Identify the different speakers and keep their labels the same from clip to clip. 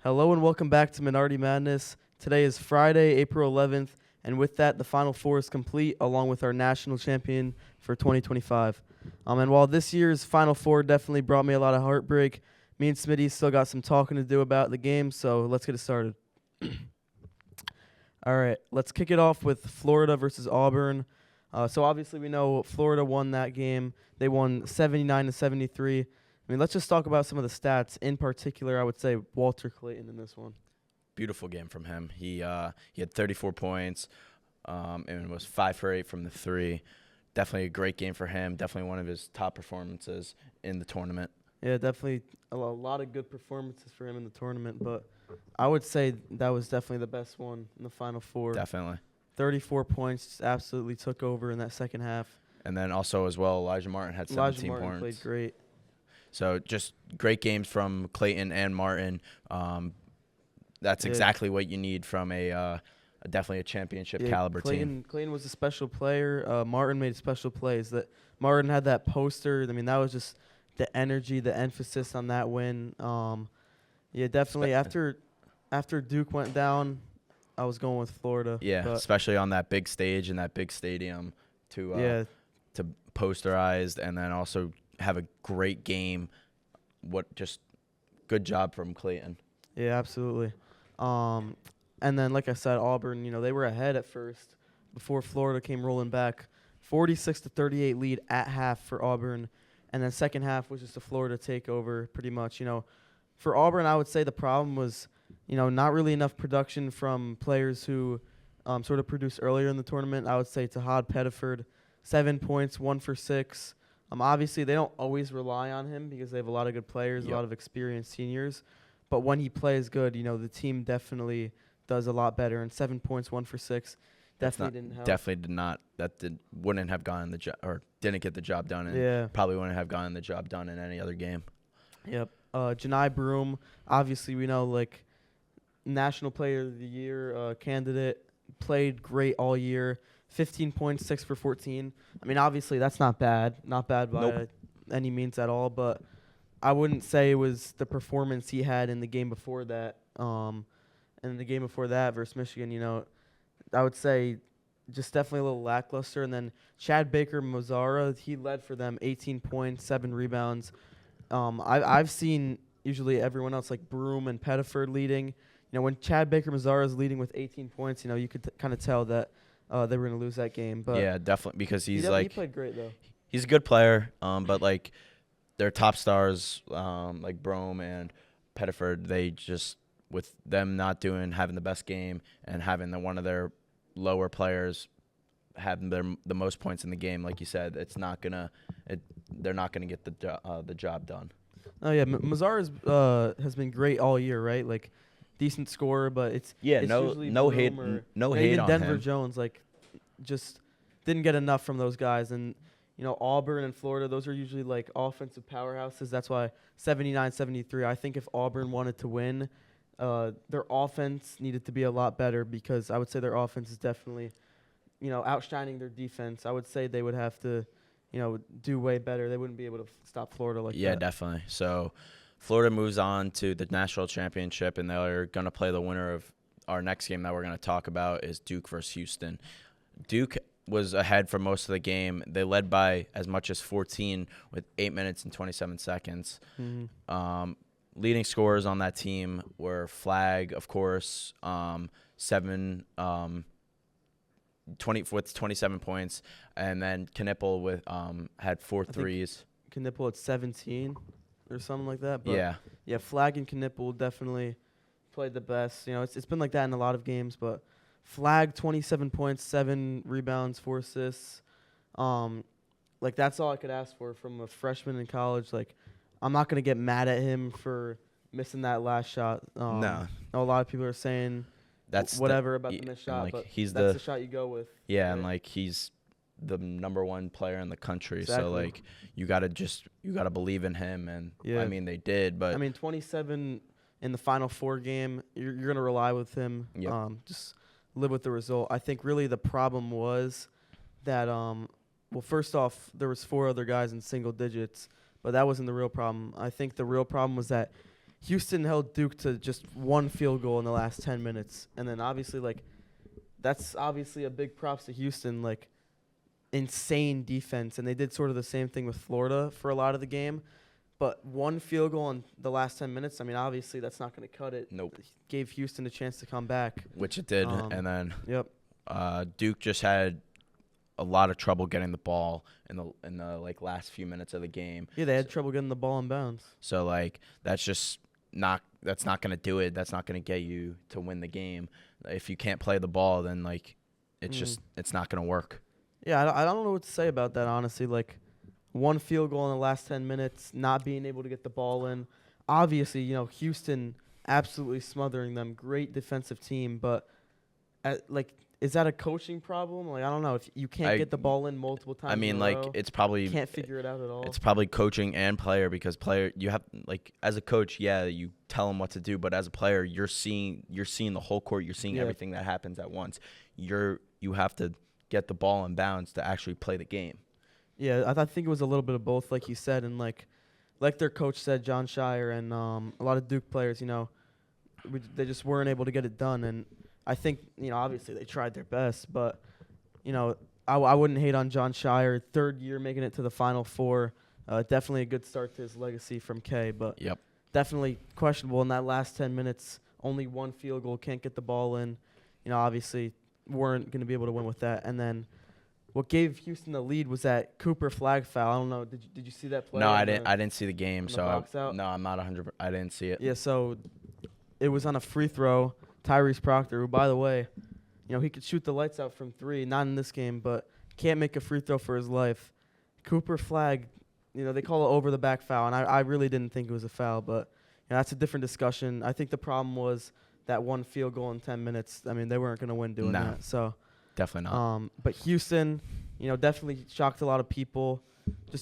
Speaker 1: Hello and welcome back to Minardi Madness. Today is Friday, April 11th, and with that, the Final Four is complete, along with our national champion for 2025. And while this year's Final Four definitely brought me a lot of heartbreak, me and Smitty still got some talking to do about the game, so let's get it started. All right, let's kick it off with Florida versus Auburn. So obviously we know Florida won that game. They won 79-73. I mean, let's just talk about some of the stats. In particular, I would say Walter Clayton in this one.
Speaker 2: Beautiful game from him. He had 34 points and was 5 for 8 from the three. Definitely a great game for him. Definitely one of his top performances in the tournament.
Speaker 1: Yeah, definitely a lot of good performances for him in the tournament, but I would say that was definitely the best one in the Final Four.
Speaker 2: Definitely.
Speaker 1: 34 points, just absolutely took over in that second half.
Speaker 2: And then also as well, Elijah Martin had 17
Speaker 1: Elijah Martin
Speaker 2: points.
Speaker 1: played great.
Speaker 2: So just great games from Clayton and Martin. That's exactly what you need from definitely a championship caliber team.
Speaker 1: Clayton was a special player. Martin made special plays. That Martin had that poster. I mean, that was just the energy, the emphasis on that win. Definitely. After Duke went down, I was going with Florida.
Speaker 2: Yeah, especially on that big stage and that big stadium to posterize and then also have a great game. Just good job from Clayton.
Speaker 1: Yeah, absolutely. And then, like I said, Auburn, they were ahead at first before Florida came rolling back. 46-38 lead at half for Auburn. And then second half was just a Florida takeover pretty much. For Auburn, I would say the problem was, not really enough production from players who sort of produced earlier in the tournament. I would say Tahad Pettiford, 7 points, 1 for 6. Obviously, they don't always rely on him because they have a lot of good players, a lot of experienced seniors. But when he plays good, the team definitely does a lot better. And 7 points, 1 for 6, didn't help.
Speaker 2: Definitely did not. Wouldn't have gotten the job, or didn't get the job done. And probably wouldn't have gotten the job done in any other game.
Speaker 1: Yep. Janai Broom, obviously we know, National Player of the Year candidate, played great all year. 15 points, 6 for 14. I mean, obviously, that's not bad. Not bad by any means at all. But I wouldn't say it was the performance he had in the game before that. And the game before that versus Michigan, I would say just definitely a little lackluster. And then Chad Baker-Mazara, he led for them, 18 points, 7 rebounds. I've seen usually everyone else like Broom and Pettiford leading. When Chad Baker-Mazara is leading with 18 points, you could kind of tell that they were going to lose that game. But
Speaker 2: yeah, definitely, because he
Speaker 1: played great, though.
Speaker 2: He's a good player, but, their top stars, like Brome and Pettiford, they just, with them not having the best game and having one of their lower players having the most points in the game, like you said, they're not gonna get the job done.
Speaker 1: Oh yeah, Mazara has been great all year, right? Decent scorer, but it's
Speaker 2: no hate
Speaker 1: even
Speaker 2: on
Speaker 1: Denver
Speaker 2: him.
Speaker 1: Jones just didn't get enough from those guys. And Auburn and Florida, those are usually offensive powerhouses. That's why 79-73. I think if Auburn wanted to win, their offense needed to be a lot better, because I would say their offense is definitely outshining their defense. I would say they would have to do way better. They wouldn't be able to stop Florida like that.
Speaker 2: Yeah, definitely. So Florida moves on to the national championship, and they're going to play the winner of our next game that we're going to talk about is Duke versus Houston. Duke was ahead for most of the game. They led by as much as 14 with 8 minutes and 27 seconds.
Speaker 1: Mm-hmm.
Speaker 2: Leading scorers on that team were Flagg, of course, 20 with 27 points, and then Knipple had 4 threes.
Speaker 1: Knipple at 17 or something like that. But
Speaker 2: yeah,
Speaker 1: Flagg and Knipple definitely played the best. It's been like that in a lot of games, but Flagg 27 points, 7 rebounds, 4 assists. That's all I could ask for from a freshman in college. I'm not gonna get mad at him for missing that last shot.
Speaker 2: No,
Speaker 1: a lot of people are saying that's whatever about the missed shot, but that's the shot you go with.
Speaker 2: Yeah, right? And he's the number 1 player in the country,
Speaker 1: exactly.
Speaker 2: So you gotta believe in him, and I mean they did, but
Speaker 1: 27 in the Final Four game, you're gonna rely with him.
Speaker 2: Yep.
Speaker 1: Just live with the result. I think really the problem was that first off, there was 4 other guys in single digits, but that wasn't the real problem. I think the real problem was that Houston held Duke to just one field goal in the last 10 minutes. And then obviously, like, that's obviously a big props to Houston, like, insane defense. And they did sort of the same thing with Florida for a lot of the game. But one field goal in the last 10 minutes, I mean, obviously that's not going to cut it.
Speaker 2: Nope.
Speaker 1: Gave Houston a chance to come back.
Speaker 2: Which it did. And then
Speaker 1: Yep.
Speaker 2: Duke just had a lot of trouble getting the ball in the like last few minutes of the game.
Speaker 1: Yeah, they had trouble getting the ball in bounds.
Speaker 2: So like that's not going to do it. That's not going to get you to win the game. If you can't play the ball, then like it's not going to work.
Speaker 1: Yeah, I don't know what to say about that, honestly. Like, one field goal in the last 10 minutes, not being able to get the ball in. Obviously, Houston absolutely smothering them. Great defensive team, but is that a coaching problem? Like, I don't know. If you can't get the ball in multiple times,
Speaker 2: I mean,
Speaker 1: in a
Speaker 2: like
Speaker 1: row,
Speaker 2: it's probably
Speaker 1: you can't figure it out at all.
Speaker 2: It's probably coaching and player, because you have, like, as a coach, yeah, you tell them what to do, but as a player, you're seeing the whole court. You're seeing everything that happens at once. You have to get the ball in bounds to actually play the game.
Speaker 1: Yeah, I think it was a little bit of both, like you said, and like their coach said, John Shire, and a lot of Duke players, they just weren't able to get it done. And I think, obviously they tried their best, but, I wouldn't hate on John Shire. Third year making it to the Final Four. Definitely a good start to his legacy from K, but definitely questionable in that last 10 minutes. Only one field goal, can't get the ball in. Obviously weren't going to be able to win with that. And then what gave Houston the lead was that Cooper flag foul. I don't know. Did you see that play?
Speaker 2: No, I didn't see the game. So
Speaker 1: no,
Speaker 2: I'm not 100%. I didn't see it.
Speaker 1: Yeah, so it was on a free throw. Tyrese Proctor, who, by the way, he could shoot the lights out from three. Not in this game, but can't make a free throw for his life. Cooper flag. They call it over the back foul, and I really didn't think it was a foul, but that's a different discussion. I think the problem was that one field goal in 10 minutes. I mean, they weren't going to win doing that. So.
Speaker 2: Definitely not.
Speaker 1: But Houston, definitely shocked a lot of people.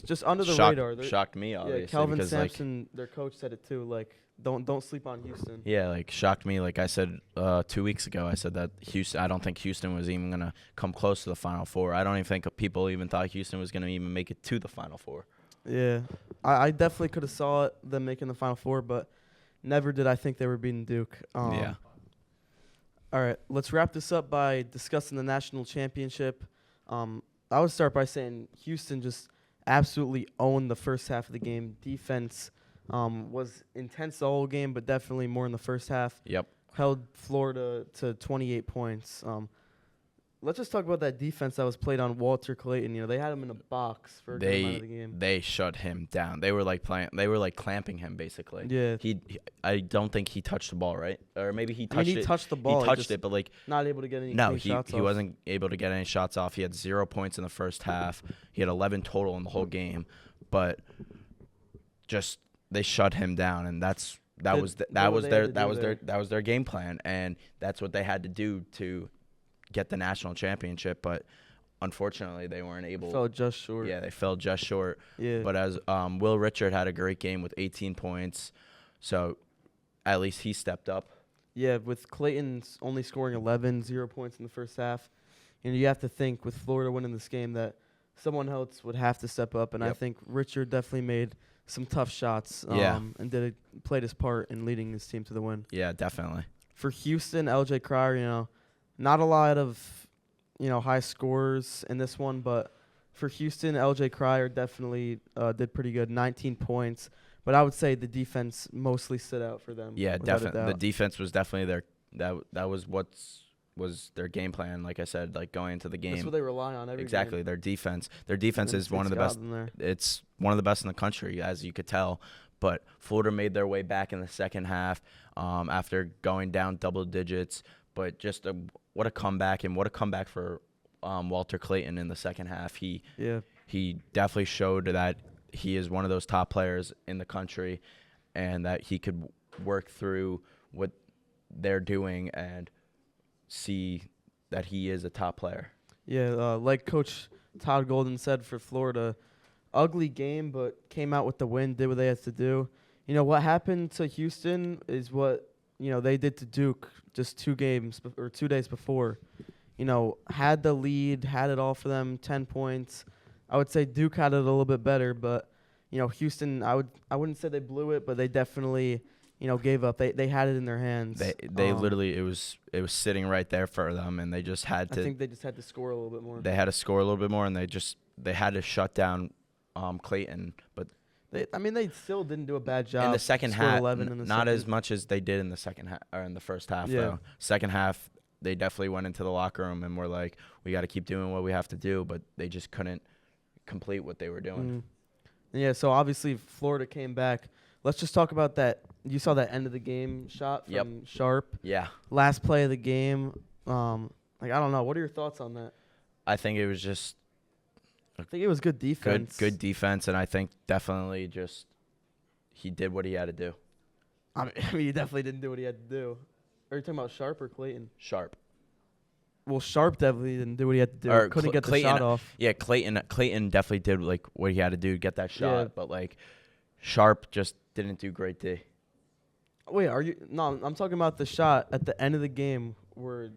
Speaker 1: Just under the radar.
Speaker 2: Shocked me, obviously.
Speaker 1: Yeah, Kelvin Sampson, their coach, said it too. Like, don't sleep on Houston.
Speaker 2: Yeah, like, shocked me. Like I said 2 weeks ago, I said that Houston. I don't think Houston was even gonna come close to the Final Four. I don't even think people even thought Houston was gonna even make it to the Final Four.
Speaker 1: Yeah, I definitely could have saw them making the Final Four, but never did I think they were beating Duke.
Speaker 2: Yeah.
Speaker 1: All right, let's wrap this up by discussing the national championship. I would start by saying Houston just absolutely owned the first half of the game. Defense was intense the whole game, but definitely more in the first half.
Speaker 2: Yep.
Speaker 1: Held Florida to 28 points. Let's just talk about that defense that was played on Walter Clayton. They had him in a box for a good amount of the game.
Speaker 2: They shut him down. They were like clamping him, basically.
Speaker 1: Yeah.
Speaker 2: I don't think he touched the ball, right? Or maybe he touched it.
Speaker 1: He touched the ball.
Speaker 2: He touched it, but like
Speaker 1: not able to get any shots off.
Speaker 2: He wasn't able to get any shots off. He had 0 points in the first half. He had 11 total in the whole game, but just they shut him down, and that was their game plan, and that's what they had to do to get the national championship, but unfortunately they weren't able.
Speaker 1: Fell just short.
Speaker 2: Yeah, they fell just short.
Speaker 1: Yeah.
Speaker 2: But as Will Richard had a great game with 18 points, so at least he stepped up.
Speaker 1: Yeah, with Clayton only scoring 11, 0 points in the first half, you have to think with Florida winning this game that someone else would have to step up, and I think Richard definitely made some tough shots. And played his part in leading his team to the win.
Speaker 2: Yeah, definitely.
Speaker 1: For Houston, LJ Cryer, not a lot of, high scores in this one, but for Houston, LJ Cryer definitely did pretty good, 19 points. But I would say the defense mostly stood out for them.
Speaker 2: Yeah, definitely. The defense was definitely that was their game plan. Like I said, like going into the game.
Speaker 1: That's what they rely on every
Speaker 2: Exactly,
Speaker 1: game.
Speaker 2: their defense. Their defense is one of the best. It's one of the best in the country, as you could tell. But Florida made their way back in the second half after going down double digits. But just what a comeback, and what a comeback for Walter Clayton in the second half. He definitely showed that he is one of those top players in the country, and that he could work through what they're doing and see that he is a top player.
Speaker 1: Yeah, like Coach Todd Golden said for Florida, ugly game, but came out with the win, did what they had to do. What happened to Houston is what they did to Duke just 2 days before. Had the lead, had it all for them, 10 points. I would say Duke had it a little bit better, but Houston, I wouldn't say they blew it, but they definitely gave up. They had it in their hands.
Speaker 2: They literally it was sitting right there for them, and they just had
Speaker 1: I
Speaker 2: to.
Speaker 1: think they just had to score a little bit more.
Speaker 2: They had to score a little bit more, and they had to shut down Clayton. But
Speaker 1: They still didn't do a bad job.
Speaker 2: in the second
Speaker 1: Scored
Speaker 2: half,
Speaker 1: 11 in the
Speaker 2: not
Speaker 1: second.
Speaker 2: as much as they did in the second half or in the first half.
Speaker 1: Yeah.
Speaker 2: Though second half, they definitely went into the locker room and were like, "We got to keep doing what we have to do," but they just couldn't complete what they were doing.
Speaker 1: Yeah, so obviously Florida came back. Let's just talk about that. You saw that end of the game shot from
Speaker 2: Yep.
Speaker 1: Sharp.
Speaker 2: Yeah,
Speaker 1: Last play of the game. I don't know. What are your thoughts on that?
Speaker 2: I think it was just
Speaker 1: I think it was good defense.
Speaker 2: good defense, and I think definitely just he did what he had to do.
Speaker 1: I mean, he definitely didn't do what he had to do. Are you talking about Sharp or Clayton?
Speaker 2: Sharp.
Speaker 1: Well, Sharp definitely didn't do what he had to do.
Speaker 2: Or
Speaker 1: Couldn't get the
Speaker 2: Clayton-
Speaker 1: shot off.
Speaker 2: Yeah, Clayton definitely did like what he had to do to get that shot,
Speaker 1: Yeah.
Speaker 2: but like Sharp just didn't do great D.
Speaker 1: Wait, are you? No, I'm talking about the shot at the end of the game where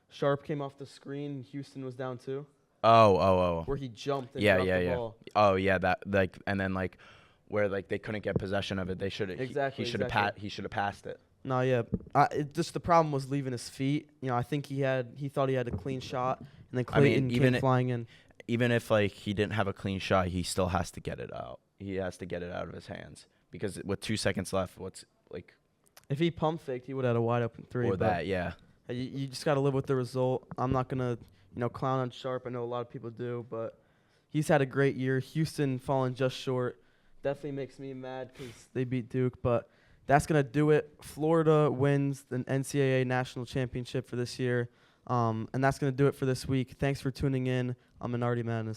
Speaker 1: Sharp came off the screen. Houston was down 2.
Speaker 2: Oh.
Speaker 1: Where he jumped and
Speaker 2: Yeah,
Speaker 1: dropped
Speaker 2: yeah,
Speaker 1: the
Speaker 2: yeah.
Speaker 1: ball.
Speaker 2: Oh yeah, that like and then like where like they couldn't get possession of it. They should
Speaker 1: Exactly,
Speaker 2: he should have
Speaker 1: exactly.
Speaker 2: he should have passed it.
Speaker 1: No, yeah. Just the problem was leaving his feet. I think he thought he had a clean shot, and then
Speaker 2: I mean,
Speaker 1: Clayton
Speaker 2: even
Speaker 1: came flying in.
Speaker 2: Even if like he didn't have a clean shot, he still has to get it out. He has to get it out of his hands because with 2 seconds left, what's like
Speaker 1: If he pump faked, he would have had a wide open 3.
Speaker 2: or
Speaker 1: but
Speaker 2: that, yeah.
Speaker 1: You just got to live with the result. I'm not gonna clown on Sharp. I know a lot of people do, but he's had a great year. Houston falling just short. Definitely makes me mad because they beat Duke, but that's going to do it. Florida wins the NCAA National Championship for this year, and that's going to do it for this week. Thanks for tuning in. I'm Minardi Madness.